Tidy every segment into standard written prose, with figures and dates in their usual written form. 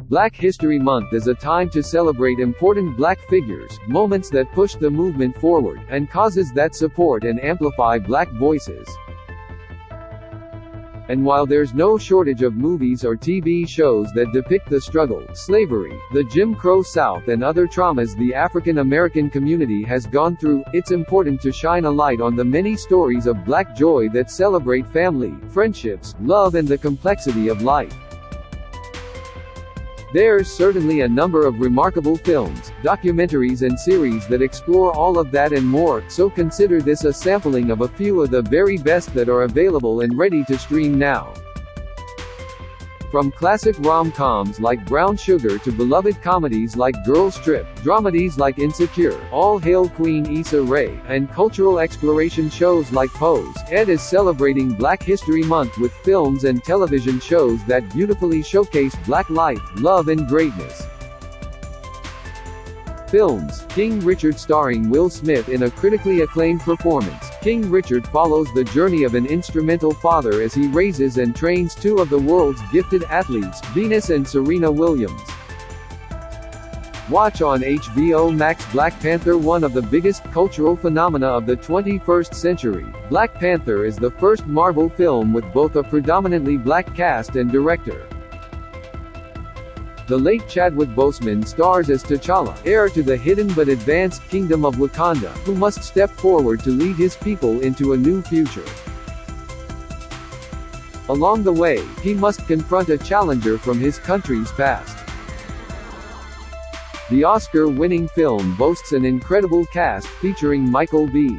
Black History Month is a time to celebrate important Black figures, moments that push the movement forward, and causes that support and amplify Black voices. And while there's no shortage of movies or TV shows that depict the struggle, slavery, the Jim Crow South and other traumas the African American community has gone through, it's important to shine a light on the many stories of Black joy that celebrate family, friendships, love and the complexity of life. There's certainly a number of remarkable films, documentaries and series that explore all of that and more, so consider this a sampling of a few of the very best that are available and ready to stream now. From classic rom-coms like Brown Sugar to beloved comedies like Girls Trip, dramedies like Insecure, All Hail Queen Issa Rae, and cultural exploration shows like Pose, Ed is celebrating Black History Month with films and television shows that beautifully showcase Black life, love and greatness. Films: King Richard starring Will Smith in a critically acclaimed performance. King Richard follows the journey of an instrumental father as he raises and trains two of the world's gifted athletes, Venus and Serena Williams. Watch on HBO Max Black Panther, one of the biggest cultural phenomena of the 21st century. Black Panther is the first Marvel film with both a predominantly Black cast and director. The late Chadwick Boseman stars as T'Challa, heir to the hidden but advanced kingdom of Wakanda, who must step forward to lead his people into a new future. Along the way, he must confront a challenger from his country's past. The Oscar-winning film boasts an incredible cast featuring Michael B.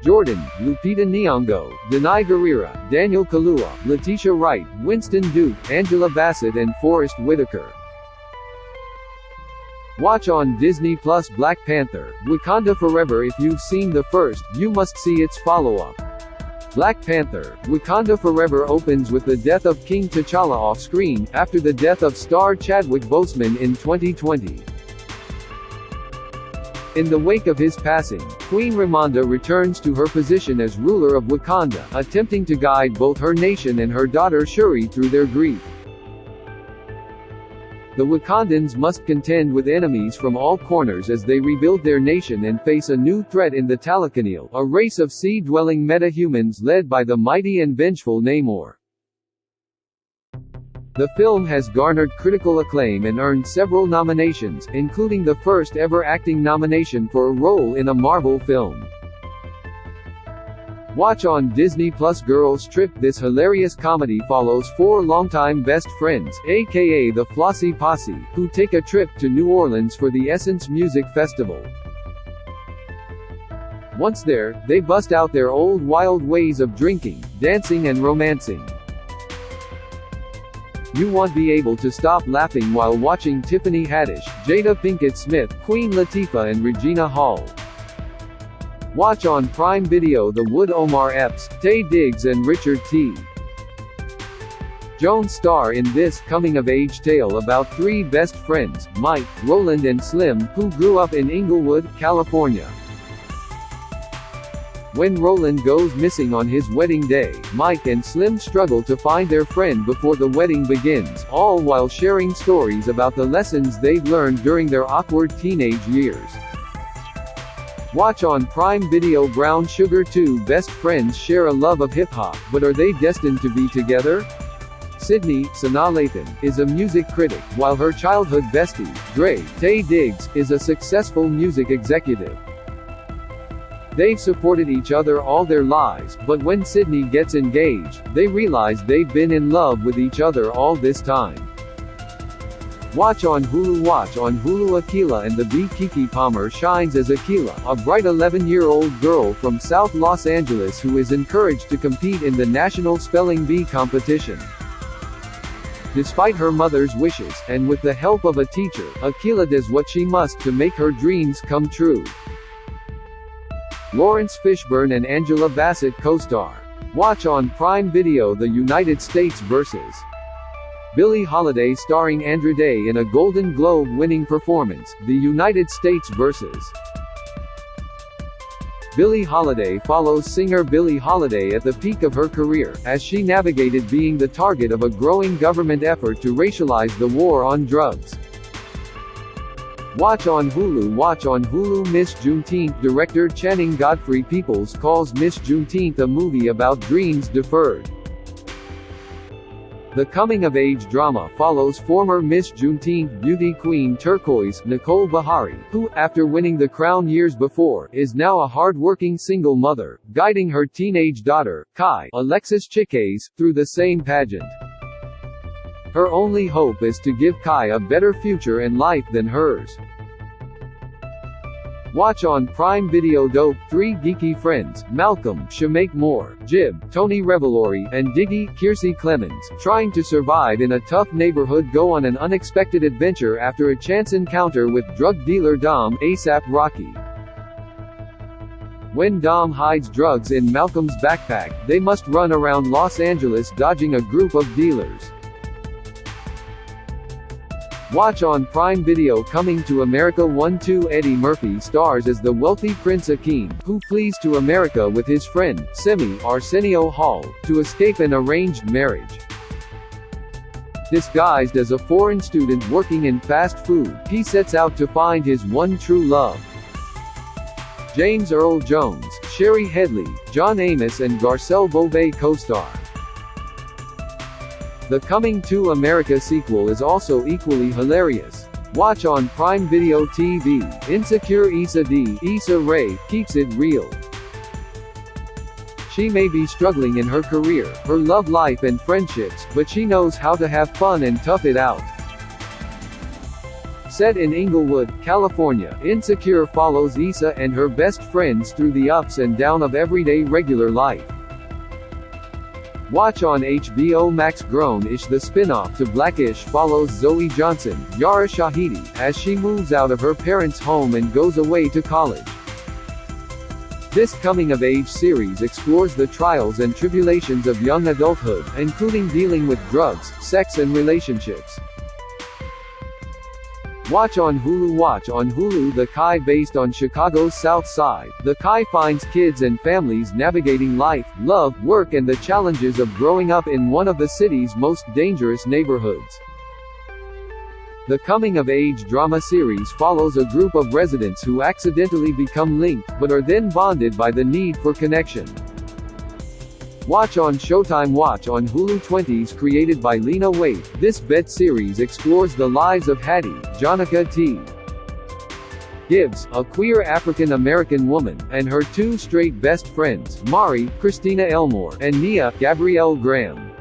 Jordan, Lupita Nyong'o, Danai Gurira, Daniel Kaluuya, Letitia Wright, Winston Duke, Angela Bassett and Forest Whitaker. Watch on Disney Plus Black Panther, Wakanda Forever. If you've seen the first, you must see its follow-up. Black Panther, Wakanda Forever opens with the death of King T'Challa off-screen, after the death of star Chadwick Boseman in 2020. In the wake of his passing, Queen Ramonda returns to her position as ruler of Wakanda, attempting to guide both her nation and her daughter Shuri through their grief. The Wakandans must contend with enemies from all corners as they rebuild their nation and face a new threat in the Talakanil, a race of sea-dwelling meta-humans led by the mighty and vengeful Namor. The film has garnered critical acclaim and earned several nominations, including the first ever acting nomination for a role in a Marvel film. Watch on Disney Plus Girls Trip. This hilarious comedy follows four longtime best friends, aka the Flossie Posse, who take a trip to New Orleans for the Essence Music Festival. Once there, they bust out their old wild ways of drinking, dancing and romancing. You won't be able to stop laughing while watching Tiffany Haddish, Jada Pinkett Smith, Queen Latifah and Regina Hall. Watch on Prime Video The Wood Omar Epps, Taye Diggs and Richard T. Jones star in this coming-of-age tale about three best friends, Mike, Roland and Slim, who grew up in Inglewood, California. When Roland goes missing on his wedding day, Mike and Slim struggle to find their friend before the wedding begins, all while sharing stories about the lessons they've learned during their awkward teenage years. Watch on Prime Video Brown Sugar. Two best friends share a love of hip-hop, but are they destined to be together? Sydney, Sanaa Lathan, is a music critic, while her childhood bestie, Taye Diggs, is a successful music executive. They've supported each other all their lives, but when Sydney gets engaged, they realize they've been in love with each other all this time. Watch on Hulu. Watch on Hulu Akilah and the Bee. Keke Palmer shines as Akilah, a bright 11-year-old girl from South Los Angeles who is encouraged to compete in the National Spelling Bee competition. Despite her mother's wishes, and with the help of a teacher, Akilah does what she must to make her dreams come true. Lawrence Fishburne and Angela Bassett co-star. Watch on Prime Video The United States vs. Billie Holiday starring Andra Day in a Golden Globe-winning performance, The United States vs. Billie Holiday follows singer Billie Holiday at the peak of her career, as she navigated being the target of a growing government effort to racialize the war on drugs. Watch on Hulu. Watch on Hulu. Miss Juneteenth. Director Channing Godfrey Peoples calls Miss Juneteenth a movie about dreams deferred. The coming-of-age drama follows former Miss Juneteenth beauty queen turquoise, Nicole Beharie, who, after winning the crown years before, is now a hard-working single mother, guiding her teenage daughter, Kai, Alexis Chickase, through the same pageant. Her only hope is to give Kai a better future and life than hers. Watch on Prime Video. Dope. 3 geeky friends, Malcolm, Shameik Moore, Jib, Tony Revolori, and Diggy, Kiersey Clemens, trying to survive in a tough neighborhood, go on an unexpected adventure after a chance encounter with drug dealer Dom, A$AP Rocky. When Dom hides drugs in Malcolm's backpack, they must run around Los Angeles dodging a group of dealers. Watch on Prime Video. Coming to America 1-2. Eddie Murphy stars as the wealthy Prince Akeem, who flees to America with his friend, Simi, Arsenio Hall, to escape an arranged marriage. Disguised as a foreign student working in fast food, he sets out to find his one true love. James Earl Jones, Sherry Headley, John Amos and Garcelle Beauvais co-star. The Coming to America sequel is also equally hilarious. Watch on Prime Video TV. Insecure Issa Rae, keeps it real. She may be struggling in her career, her love life and friendships, but she knows how to have fun and tough it out. Set in Inglewood, California, Insecure follows Issa and her best friends through the ups and downs of everyday regular life. Watch on HBO Max. Grown-ish. The spin-off to Black-ish follows Zoe Johnson, Yara Shahidi, as she moves out of her parents' home and goes away to college. This coming-of-age series explores the trials and tribulations of young adulthood, including dealing with drugs, sex and relationships. Watch on Hulu. Watch on Hulu. The Kai. Based on Chicago's South Side, The Kai finds kids and families navigating life, love, work and the challenges of growing up in one of the city's most dangerous neighborhoods. The coming-of-age drama series follows a group of residents who accidentally become linked, but are then bonded by the need for connection. Watch on Showtime. Watch on Hulu. 20s. Created by Lena Waithe, this Bet series explores the lives of Hattie, Jonica T. Gibbs, a queer African-American woman, and her 2 straight best friends, Mari, Christina Elmore, and Nia, Gabrielle Graham.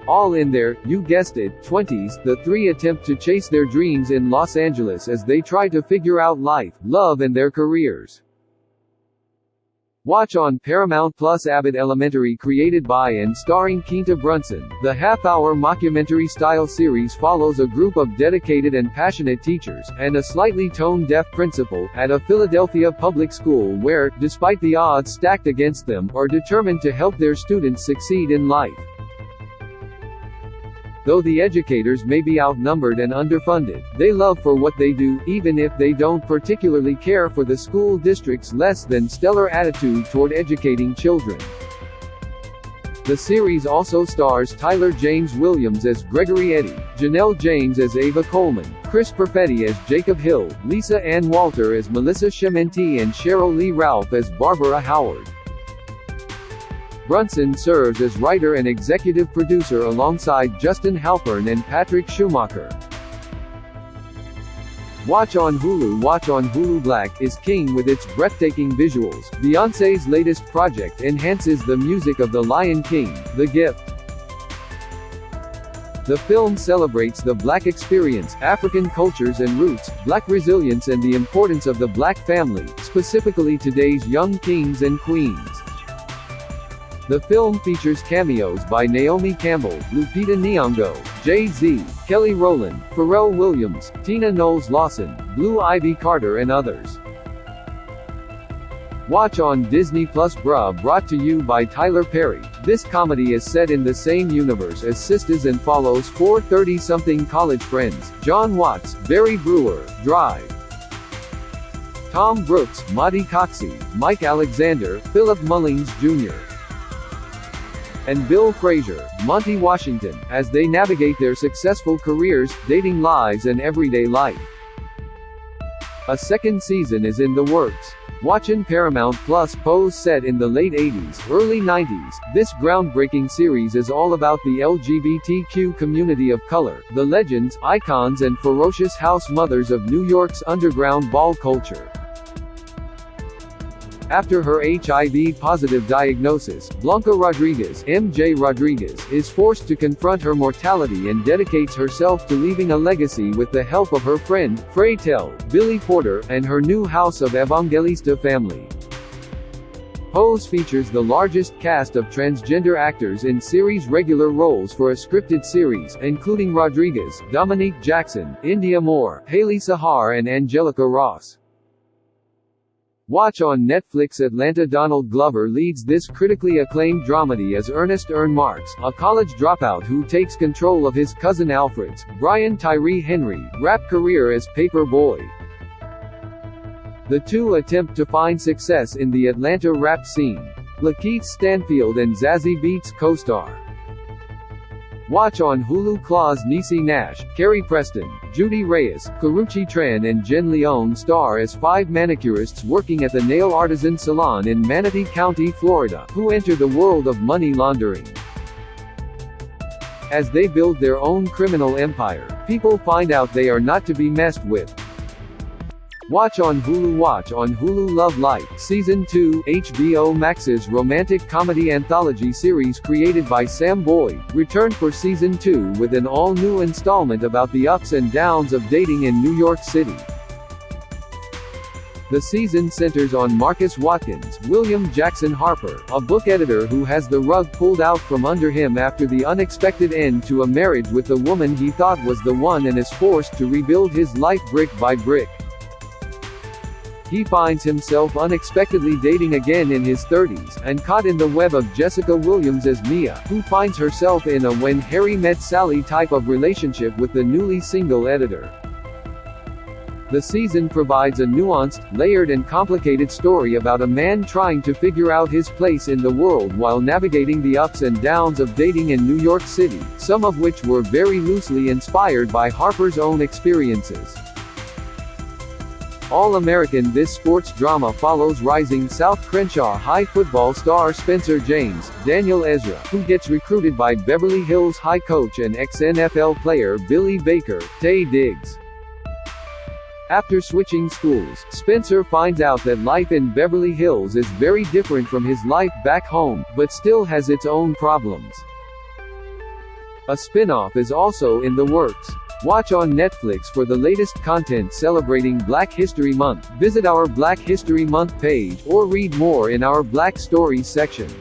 All in their, you guessed it, 20s, the 3 attempt to chase their dreams in Los Angeles as they try to figure out life, love and their careers. Watch on Paramount Plus. Abbott Elementary. Created by and starring Quinta Brunson, the half-hour mockumentary-style series follows a group of dedicated and passionate teachers, and a slightly tone-deaf principal, at a Philadelphia public school where, despite the odds stacked against them, are determined to help their students succeed in life. Though the educators may be outnumbered and underfunded, they love for what they do, even if they don't particularly care for the school district's less than stellar attitude toward educating children. The series also stars Tyler James Williams as Gregory Eddy, Janelle James as Ava Coleman, Chris Perfetti as Jacob Hill, Lisa Ann Walter as Melissa Chementi and Cheryl Lee Ralph as Barbara Howard. Brunson serves as writer and executive producer alongside Justin Halpern and Patrick Schumacher. Watch on Hulu. Watch on Hulu. Black is King. With its breathtaking visuals, Beyoncé's latest project enhances the music of The Lion King, The Gift. The film celebrates the Black experience, African cultures and roots, Black resilience and the importance of the Black family, specifically today's young kings and queens. The film features cameos by Naomi Campbell, Lupita Nyong'o, Jay-Z, Kelly Rowland, Pharrell Williams, Tina Knowles-Lawson, Blue Ivy Carter and others. Watch on Disney Plus. Brought to you by Tyler Perry. This comedy is set in the same universe as Sisters and follows 4 30-something college friends, John Watts, Barry Brewer, Drive. Tom Brooks, Monty Coxey, Mike Alexander, Philip Mullings Jr., and Bill Frazier, Monty Washington, as they navigate their successful careers, dating lives and everyday life. A second season is in the works. Watchin' Paramount Plus Pose set in the late 80s, early 90s, this groundbreaking series is all about the LGBTQ community of color, the legends, icons and ferocious house mothers of New York's underground ball culture. After her HIV-positive diagnosis, Blanca Rodriguez, MJ Rodriguez, is forced to confront her mortality and dedicates herself to leaving a legacy with the help of her friend, Freytel, Billy Porter, and her new House of Evangelista family. Pose features the largest cast of transgender actors in series regular roles for a scripted series, including Rodriguez, Dominique Jackson, India Moore, Haley Sahar and Angelica Ross. Watch on Netflix. Atlanta. Donald Glover leads this critically acclaimed dramedy as Ernest Marks, a college dropout who takes control of his cousin Alfred's, Brian Tyree Henry, rap career as Paper Boy. The two attempt to find success in the Atlanta rap scene. Lakeith Stanfield and Zazie Beetz co-star. Watch on Hulu. Claus Niecy Nash, Carrie Preston, Judy Reyes, Karuchi Tran and Jen Leone star as 5 manicurists working at the Nail Artisan Salon in Manatee County, Florida, who enter the world of money laundering. As they build their own criminal empire, people find out they are not to be messed with. Watch on Hulu. Watch on Hulu. Love Life, Season 2, HBO Max's romantic comedy anthology series created by Sam Boyd, returned for Season 2 with an all-new installment about the ups and downs of dating in New York City. The season centers on Marcus Watkins, William Jackson Harper, a book editor who has the rug pulled out from under him after the unexpected end to a marriage with the woman he thought was the one and is forced to rebuild his life brick by brick. He finds himself unexpectedly dating again in his 30s, and caught in the web of Jessica Williams as Mia, who finds herself in a When Harry Met Sally type of relationship with the newly single editor. The season provides a nuanced, layered and complicated story about a man trying to figure out his place in the world while navigating the ups and downs of dating in New York City, some of which were very loosely inspired by Harper's own experiences. All-American. This sports drama follows rising South Crenshaw High football star Spencer James, Daniel Ezra, who gets recruited by Beverly Hills High coach and ex-NFL player Billy Baker, Taye Diggs. After switching schools, Spencer finds out that life in Beverly Hills is very different from his life back home, but still has its own problems. A spin-off is also in the works. Watch on Netflix for the latest content celebrating Black History Month. Visit our Black History Month page, or read more in our Black Stories section.